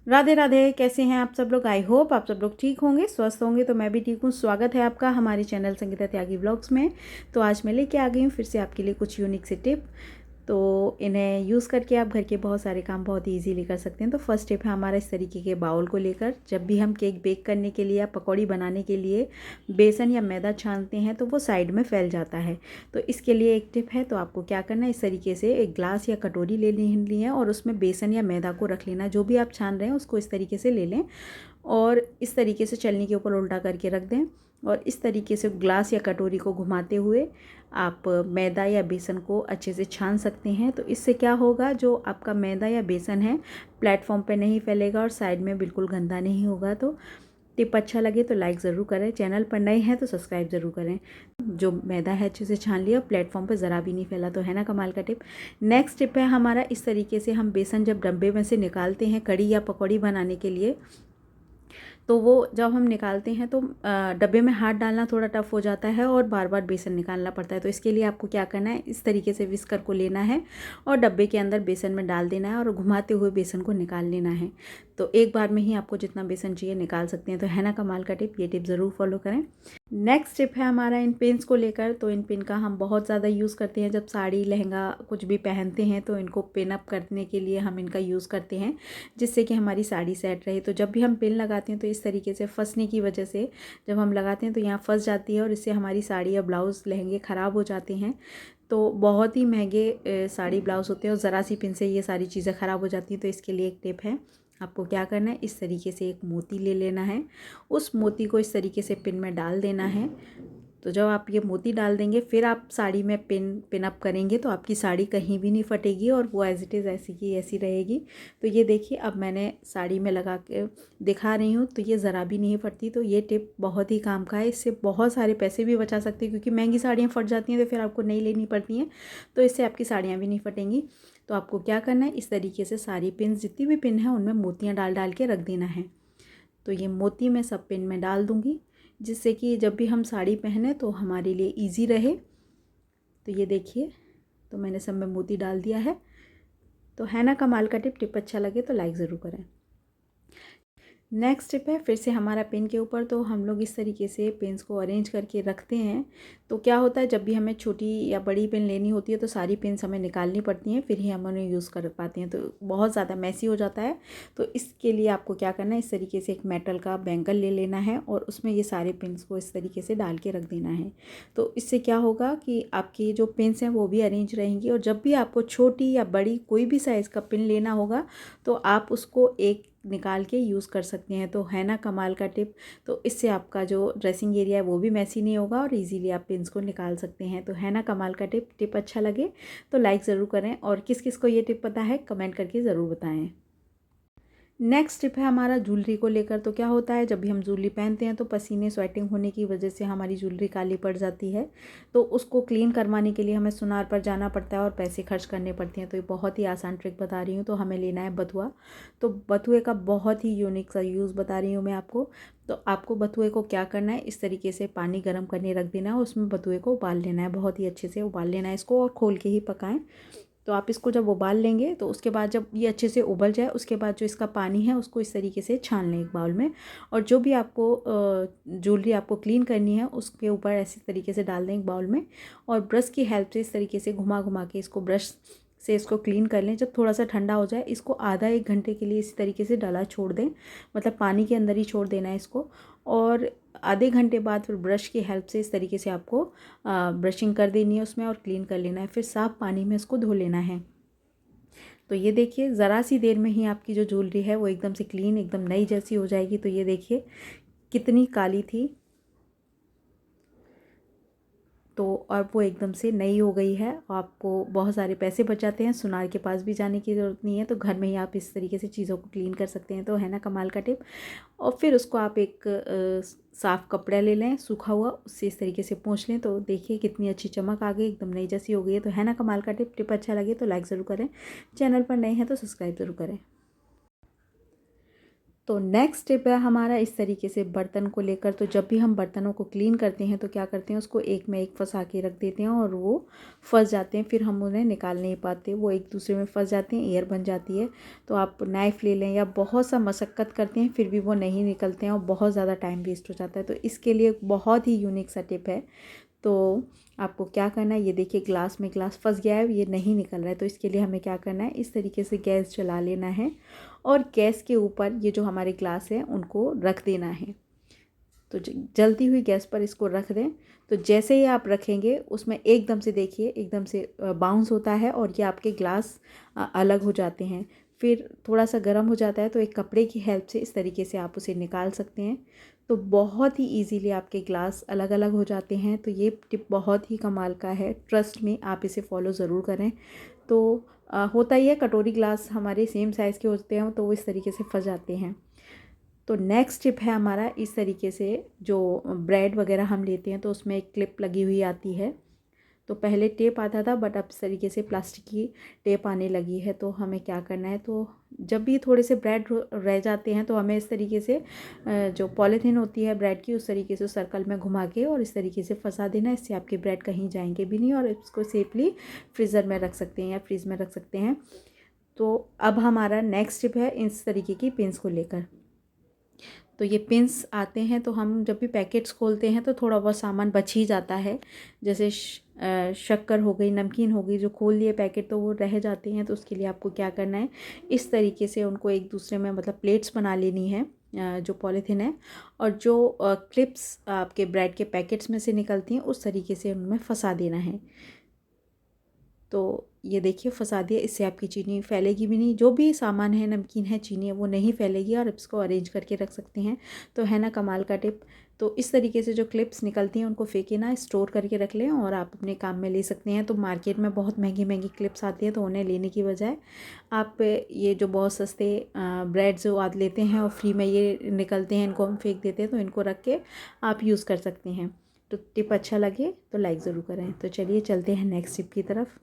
राधे राधे। कैसे हैं आप सब लोग? आई होप आप सब लोग ठीक होंगे, स्वस्थ होंगे। तो मैं भी ठीक हूँ। स्वागत है आपका हमारे चैनल संगीता त्यागी व्लॉग्स में। तो आज मैं लेके आ गई हूँ फिर से आपके लिए कुछ यूनिक से टिप। तो इन्हें यूज़ करके आप घर के बहुत सारे काम बहुत इजीली कर सकते हैं। तो फर्स्ट टिप है हमारा इस तरीके के बाउल को लेकर। जब भी हम केक बेक करने के लिए या पकौड़ी बनाने के लिए बेसन या मैदा छानते हैं तो वो साइड में फैल जाता है। तो इसके लिए एक टिप है। तो आपको क्या करना है, इस तरीके से एक ग्लास या कटोरी ले ली है और उसमें बेसन या मैदा को रख लेना। जो भी आप छान रहे हैं उसको इस तरीके से ले लें और इस तरीके से चलनी के ऊपर उल्टा करके रख दें। और इस तरीके से ग्लास या कटोरी को घुमाते हुए आप मैदा या बेसन को अच्छे से छान सकते हैं। तो इससे क्या होगा, जो आपका मैदा या बेसन है प्लेटफॉर्म पे नहीं फैलेगा और साइड में बिल्कुल गंदा नहीं होगा। तो टिप अच्छा लगे तो लाइक ज़रूर करें, चैनल पर नए हैं तो सब्सक्राइब ज़रूर करें। जो मैदा है अच्छे से छान लिया, प्लेटफॉर्म पे ज़रा भी नहीं फैला। तो है ना कमाल का टिप। नेक्स्ट टिप है हमारा इस तरीके से हम बेसन जब डब्बे में से निकालते हैं कड़ी या पकौड़ी बनाने के लिए, तो वो जब हम निकालते हैं तो डब्बे में हाथ डालना थोड़ा टफ हो जाता है और बार बार बेसन निकालना पड़ता है। तो इसके लिए आपको क्या करना है, इस तरीके से विस्कर को लेना है और डब्बे के अंदर बेसन में डाल देना है और घुमाते हुए बेसन को निकाल लेना है। तो एक बार में ही आपको जितना बेसन चाहिए निकाल सकते हैं। तो है ना कमाल का टिप। ये टिप ज़रूर फॉलो करें। नेक्स्ट टिप है हमारा इन पिन्स को लेकर। तो इन पिन का हम बहुत ज़्यादा यूज़ करते हैं। जब साड़ी लहंगा कुछ भी पहनते हैं तो इनको पिन अप करने के लिए हम इनका यूज़ करते हैं, जिससे कि हमारी साड़ी सेट रहे। तो जब भी हम पिन लगाते हैं तो इस तरीके से फंसने की वजह से जब हम लगाते हैं तो यहाँ फंस जाती है और इससे हमारी साड़ी या ब्लाउज़ लहंगे ख़राब हो जाते हैं। तो बहुत ही महंगे साड़ी ब्लाउज़ होते हैं और ज़रा सी पिन से ये सारी चीज़ें ख़राब हो जाती हैं। तो इसके लिए एक टिप है। आपको क्या करना है, इस तरीके से एक मोती ले लेना है, उस मोती को इस तरीके से पिन में डाल देना है। तो जब आप ये मोती डाल देंगे फिर आप साड़ी में पिन अप करेंगे तो आपकी साड़ी कहीं भी नहीं फटेगी और वो एज इट इज़ ऐसी की ऐसी रहेगी। तो ये देखिए, अब मैंने साड़ी में लगा के दिखा रही हूँ तो ये ज़रा भी नहीं फटती। तो ये टिप बहुत ही काम का है। इससे बहुत सारे पैसे भी बचा सकते हैं, क्योंकि महंगी साड़ियाँ फट जाती हैं तो फिर आपको नई लेनी पड़ती हैं। तो इससे आपकी साड़ियाँ भी नहीं फटेंगी। तो आपको क्या करना है, इस तरीके से सारी पिन जितनी भी पिन है उनमें मोतियाँ डाल डाल के रख देना है। तो ये मोती मैं सब पिन में डाल दूँगी, जिससे कि जब भी हम साड़ी पहने तो हमारे लिए इजी रहे। तो ये देखिए, तो मैंने सब में मोती डाल दिया है। तो है ना कमाल का टिप। टिप अच्छा लगे तो लाइक ज़रूर करें। नेक्स्ट टिप है फिर से हमारा पेन के ऊपर। तो हम लोग इस तरीके से पेन्स को अरेंज करके रखते हैं। तो क्या होता है, जब भी हमें छोटी या बड़ी पेन लेनी होती है तो सारी पेन्स हमें निकालनी पड़ती हैं, फिर ही हम उन्हें यूज़ कर पाते हैं। तो बहुत ज़्यादा मैसी हो जाता है। तो इसके लिए आपको क्या करना है, इस तरीके से एक मेटल का बैंगल ले लेना है और उसमें ये सारे पिन्स को इस तरीके से डाल के रख देना है। तो इससे क्या होगा कि आपकी जो पिन्स हैं वो भी अरेंज रहेंगी और जब भी आपको छोटी या बड़ी कोई भी साइज़ का पिन लेना होगा तो आप उसको एक निकाल के यूज़ कर सकते हैं। तो है ना कमाल का टिप। तो इससे आपका जो ड्रेसिंग एरिया है वो भी मैसी नहीं होगा और इजीली आप पिन्स को निकाल सकते हैं। तो है ना कमाल का टिप। टिप अच्छा लगे तो लाइक ज़रूर करें और किस किस को ये टिप पता है कमेंट करके ज़रूर बताएं। नेक्स्ट टिप है हमारा ज्वेलरी को लेकर। तो क्या होता है, जब भी हम ज्वेलरी पहनते हैं तो पसीने स्वेटिंग होने की वजह से हमारी ज्वेलरी काली पड़ जाती है। तो उसको क्लीन करवाने के लिए हमें सुनार पर जाना पड़ता है और पैसे खर्च करने पड़ते हैं। तो ये बहुत ही आसान ट्रिक बता रही हूँ। तो हमें लेना है बथुआ। तो बथुए का बहुत ही यूनिक सा यूज़ बता रही हूँ मैं आपको। तो आपको बथुए को क्या करना है, इस तरीके से पानी गर्म करने रख देना है और उसमें बथुए को उबाल लेना है। बहुत ही अच्छे से उबाल लेना है इसको और खोल के ही पकाएं। तो आप इसको जब उबाल लेंगे तो उसके बाद जब ये अच्छे से उबल जाए उसके बाद जो इसका पानी है उसको इस तरीके से छान लें एक बाउल में। और जो भी आपको ज्वेलरी आपको क्लीन करनी है उसके ऊपर ऐसी तरीके से डाल दें एक बाउल में और ब्रश की हेल्प से इस तरीके से घुमा घुमा के इसको ब्रश से इसको क्लीन कर लें। जब थोड़ा सा ठंडा हो जाए इसको आधा एक घंटे के लिए इसी तरीके से डला छोड़ दें, मतलब पानी के अंदर ही छोड़ देना है इसको। और आधे घंटे बाद फिर ब्रश की हेल्प से इस तरीके से आपको ब्रशिंग कर देनी है उसमें और क्लीन कर लेना है। फिर साफ़ पानी में इसको धो लेना है। तो ये देखिए, ज़रा सी देर में ही आपकी जो ज्वेलरी है वो एकदम से क्लीन, एकदम नई जैसी हो जाएगी। तो ये देखिए कितनी काली थी तो अब वो एकदम से नई हो गई है। आपको बहुत सारे पैसे बचाते हैं, सुनार के पास भी जाने की ज़रूरत नहीं है। तो घर में ही आप इस तरीके से चीज़ों को क्लीन कर सकते हैं। तो है ना कमाल का टिप। और फिर उसको आप एक साफ़ कपड़ा ले लें सूखा हुआ, उससे इस तरीके से पोंछ लें। तो देखिए कितनी अच्छी चमक आ गई, एकदम नई जैसी हो गई है। तो है ना कमाल का टिप। टिप अच्छा लगे तो लाइक ज़रूर करें, चैनल पर नए हैं तो सब्सक्राइब ज़रूर करें। तो नेक्स्ट स्टेप है हमारा इस तरीके से बर्तन को लेकर। तो जब भी हम बर्तनों को क्लीन करते हैं तो क्या करते हैं, उसको एक में एक फंसा के रख देते हैं और वो फंस जाते हैं, फिर हम उन्हें निकाल नहीं पाते, वो एक दूसरे में फंस जाते हैं, एयर बन जाती है। तो आप नाइफ़ ले लें या बहुत सा मशक्क़त करते हैं फिर भी वो नहीं निकलते हैं और बहुत ज़्यादा टाइम वेस्ट हो जाता है। तो इसके लिए बहुत ही यूनिक सा टिप है। तो आपको क्या करना है, ये देखिए ग्लास में ग्लास फंस गया है, ये नहीं निकल रहा है। तो इसके लिए हमें क्या करना है, इस तरीके से गैस जला लेना है और गैस के ऊपर ये जो हमारे ग्लास हैं उनको रख देना है। तो जलती हुई गैस पर इसको रख दें। तो जैसे ही आप रखेंगे उसमें एकदम से देखिए एकदम से बाउंस होता है और ये आपके ग्लास अलग हो जाते हैं। फिर थोड़ा सा गर्म हो जाता है तो एक कपड़े की हेल्प से इस तरीके से आप उसे निकाल सकते हैं। तो बहुत ही इजीली आपके ग्लास अलग अलग हो जाते हैं। तो ये टिप बहुत ही कमाल का है, ट्रस्ट में आप इसे फॉलो ज़रूर करें। तो होता ही है, कटोरी ग्लास हमारे सेम साइज़ के होते हैं तो वो इस तरीके से फंस जाते हैं। तो नेक्स्ट टिप है हमारा इस तरीके से, जो ब्रेड वगैरह हम लेते हैं तो उसमें एक क्लिप लगी हुई आती है। तो पहले टेप आता था बट अब इस तरीके से प्लास्टिक की टेप आने लगी है। तो हमें क्या करना है, तो जब भी थोड़े से ब्रेड रह जाते हैं तो हमें इस तरीके से जो पॉलीथीन होती है ब्रेड की, उस तरीके से सर्कल में घुमा के और इस तरीके से फंसा देना। इससे आपके ब्रेड कहीं जाएंगे भी नहीं और इसको सेफली फ्रीज़र में रख सकते हैं या फ्रीज़ में रख सकते हैं। तो अब हमारा नेक्स्ट टिप है इस तरीके की पिंस को लेकर। तो ये पिंस आते हैं तो हम जब भी पैकेट्स खोलते हैं तो थोड़ा बहुत सामान बच ही जाता है, जैसे शक्कर हो गई, नमकीन हो गई, जो खोल लिए पैकेट तो वो रह जाते हैं। तो उसके लिए आपको क्या करना है, इस तरीके से उनको एक दूसरे में मतलब प्लेट्स बना लेनी है, जो पॉलीथीन है, और जो क्लिप्स आपके ब्रेड के पैकेट्स में से निकलती हैं उस तरीके से उनमें फंसा देना है। तो ये देखिए फंसा दिया, इससे आपकी चीनी फैलेगी भी नहीं, जो भी सामान है, नमकीन है, चीनी है, वो नहीं फैलेगी और इसको अरेंज करके रख सकते हैं। तो है ना कमाल का टिप। तो इस तरीके से जो क्लिप्स निकलती हैं उनको फेंके ना, स्टोर करके रख लें और आप अपने काम में ले सकते हैं। तो मार्केट में बहुत महंगी महंगी क्लिप्स आती हैं तो उन्हें लेने की बजाय आप ये जो बहुत सस्ते ब्रेड जो आज लेते हैं और फ्री में ये निकलते हैं, इनको हम फेंक देते हैं, तो इनको रख के आप यूज़ कर सकते हैं। तो टिप अच्छा लगे तो लाइक ज़रूर करें। तो चलिए चलते हैं नेक्स्ट टिप की तरफ।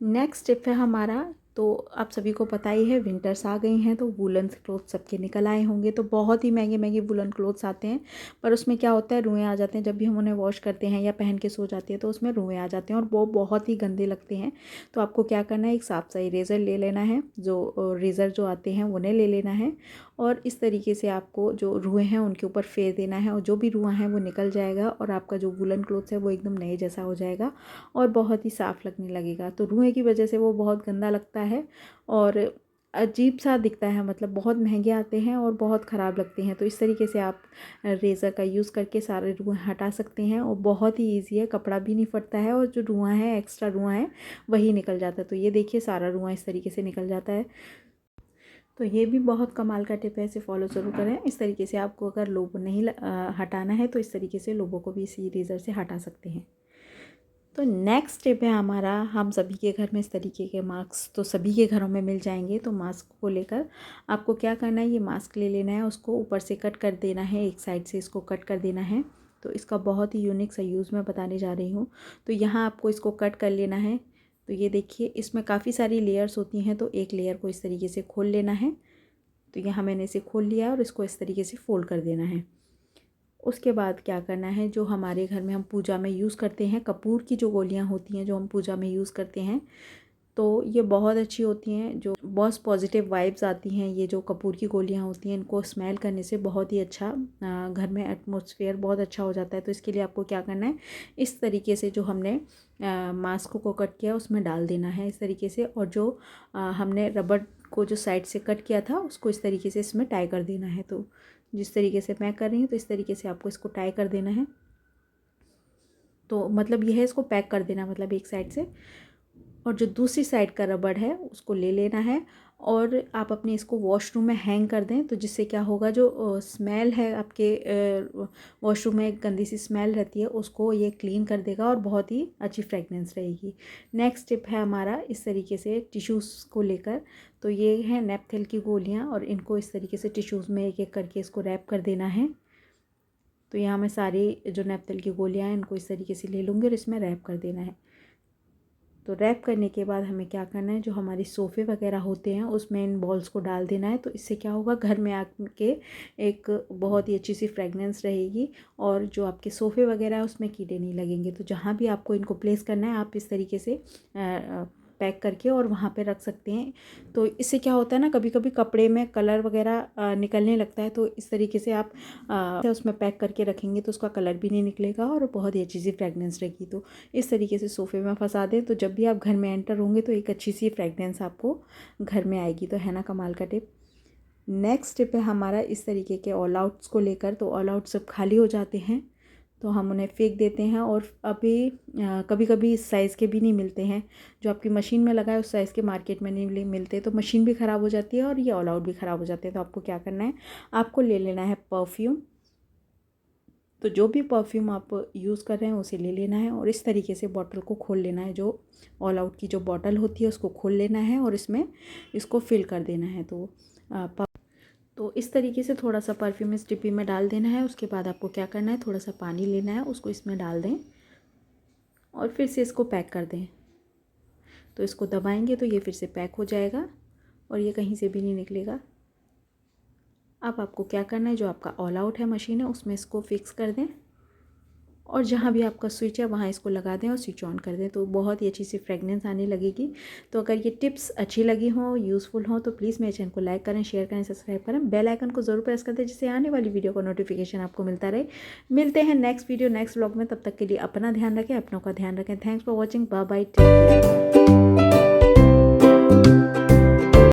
नेक्स्ट टिप है हमारा, तो आप सभी को पता ही है विंटर्स आ गई हैं तो वूलन क्लोथ सबके निकल आए होंगे। तो बहुत ही महंगे महंगे वूलन क्लोथ्स आते हैं, पर उसमें क्या होता है, रुएँ आ जाते हैं। जब भी हम उन्हें वॉश करते हैं या पहन के सो जाते हैं तो उसमें रुएँ आ जाते हैं और वो बहुत ही गंदे लगते हैं। तो आपको क्या करना है, एक साफ सा इरेज़र ले लेना है, जो रेज़र जो आते हैं उन्हें ले लेना है और इस तरीके से आपको जो रुएँ हैं उनके ऊपर फेर देना है और जो भी रुआँ हैं वो निकल जाएगा और आपका जो वूलन क्लोथ्स है वो एकदम नए जैसा हो जाएगा और बहुत ही साफ़ लगने लगेगा। तो रुएँ की वजह से वो बहुत गंदा लगता है और अजीब सा दिखता है, मतलब बहुत महंगे आते हैं और बहुत ख़राब लगते हैं। तो इस तरीके से आप रेज़र का यूज़ करके सारे रुएँ हटा सकते हैं और बहुत ही ईज़ी है, कपड़ा भी नहीं फटता है और जो रुआँ है, एक्स्ट्रा रुआँ है, वही निकल जाता है। तो ये देखिए सारा रुआँ इस तरीके से निकल जाता है। तो ये भी बहुत कमाल का टिप है, इसे फॉलो ज़रूर करें। इस तरीके से आपको अगर लोगो नहीं हटाना है तो इस तरीके से लोगों को भी इसी रेज़र से हटा सकते हैं। तो नेक्स्ट टिप है हमारा, हम सभी के घर में इस तरीके के मास्क तो सभी के घरों में मिल जाएंगे। तो मास्क को लेकर आपको क्या करना है, ये मास्क ले लेना है, उसको ऊपर से कट कर देना है, एक साइड से इसको कट कर देना है। तो इसका बहुत ही यूनिक सा यूज़ मैं बताने जा रही हूँ। तो यहाँ आपको इसको कट कर लेना है। तो ये देखिए इसमें काफ़ी सारी लेयर्स होती हैं, तो एक लेयर को इस तरीके से खोल लेना है। तो यहाँ मैंने इसे खोल लिया और इसको इस तरीके से फोल्ड कर देना है। उसके बाद क्या करना है, जो हमारे घर में हम पूजा में यूज़ करते हैं, कपूर की जो गोलियां होती हैं जो हम पूजा में यूज़ करते हैं, तो ये बहुत अच्छी होती हैं, जो बहुत पॉजिटिव वाइब्स आती हैं। ये जो कपूर की गोलियां होती हैं इनको स्मेल करने से बहुत ही अच्छा घर में एटमॉस्फेयर बहुत अच्छा हो जाता है। तो इसके लिए आपको क्या करना है, इस तरीके से जो हमने मास्क को कट किया उसमें डाल देना है इस तरीके से, और जो हमने रबड़ को जो साइड से कट किया था उसको इस तरीके से इसमें टाई कर देना है। तो जिस तरीके से मैं कर रही हूँ तो इस तरीके से आपको इसको टाई कर देना है। तो मतलब यह है, इसको पैक कर देना मतलब एक साइड से, और जो दूसरी साइड का रबड़ है उसको ले लेना है और आप अपने इसको वॉशरूम में हैंग कर दें। तो जिससे क्या होगा, जो स्मेल है आपके वॉशरूम में, एक गंदी सी स्मेल रहती है, उसको ये क्लीन कर देगा और बहुत ही अच्छी फ्रेगनेंस रहेगी। नेक्स्ट टिप है हमारा इस तरीके से टिश्यूज़ को लेकर। तो ये है नेपथेल की गोलियां और इनको इस तरीके से टिश्यूज़ में एक एक करके इसको रैप कर देना है। तो यहाँ मैं सारी जो नेपथेल की गोलियां हैं इनको इस तरीके से ले लूँगी और इसमें रैप कर देना है। तो रैप करने के बाद हमें क्या करना है, जो हमारे सोफ़े वगैरह होते हैं उसमें इन बॉल्स को डाल देना है। तो इससे क्या होगा, घर में आके एक बहुत ही अच्छी सी फ्रेगनेंस रहेगी और जो आपके सोफ़े वगैरह है उसमें कीड़े नहीं लगेंगे। तो जहाँ भी आपको इनको प्लेस करना है आप इस तरीके से पैक करके और वहाँ पे रख सकते हैं। तो इससे क्या होता है ना, कभी कभी कपड़े में कलर वगैरह निकलने लगता है, तो इस तरीके से आप उसमें पैक करके रखेंगे तो उसका कलर भी नहीं निकलेगा और बहुत ही अच्छी सी फ्रेगनेंस रहेगी। तो इस तरीके से सोफ़े में फंसा दें, तो जब भी आप घर में एंटर होंगे तो एक अच्छी सी फ्रेगनेंस आपको घर में आएगी। तो है ना कमाल का टिप। नेक्स्ट टिप है हमारा इस तरीके के ऑल आउट्स को लेकर। तो ऑल आउट सब खाली हो जाते हैं तो हम उन्हें फेंक देते हैं, और अभी कभी कभी इस साइज़ के भी नहीं मिलते हैं, जो आपकी मशीन में लगा है उस साइज़ के मार्केट में नहीं मिलते, तो मशीन भी ख़राब हो जाती है और ये ऑल आउट भी ख़राब हो जाते हैं। तो आपको क्या करना है, आपको ले लेना है परफ्यूम। तो जो भी परफ्यूम आप यूज़ कर रहे हैं उसे ले लेना है और इस तरीके से बॉटल को खोल लेना है। जो ऑल आउट की जो बॉटल होती है उसको खोल लेना है और इसमें इसको फिल कर देना है। तो इस तरीके से थोड़ा सा परफ्यूम इस डिब्बी में डाल देना है। उसके बाद आपको क्या करना है, थोड़ा सा पानी लेना है, उसको इसमें डाल दें और फिर से इसको पैक कर दें। तो इसको दबाएंगे तो ये फिर से पैक हो जाएगा और ये कहीं से भी नहीं निकलेगा। अब आपको क्या करना है, जो आपका ऑल आउट है मशीन है उसमें इसको फिक्स कर दें और जहाँ भी आपका स्विच है वहाँ इसको लगा दें और स्विच ऑन कर दें। तो बहुत ही अच्छी सी फ्रेगनेंस आने लगेगी। तो अगर ये टिप्स अच्छी लगी हों, यूज़फुल हों, तो प्लीज़ मेरे चैनल को लाइक करें, शेयर करें, सब्सक्राइब करें, बेल आइकन को ज़रूर प्रेस कर दें जिससे आने वाली वीडियो का नोटिफिकेशन आपको मिलता रहे। मिलते हैं नेक्स्ट वीडियो नेक्स्ट व्लॉग में, तब तक के लिए अपना ध्यान रखें, अपनों का ध्यान रखें। Thanks for watching, bye bye, take care.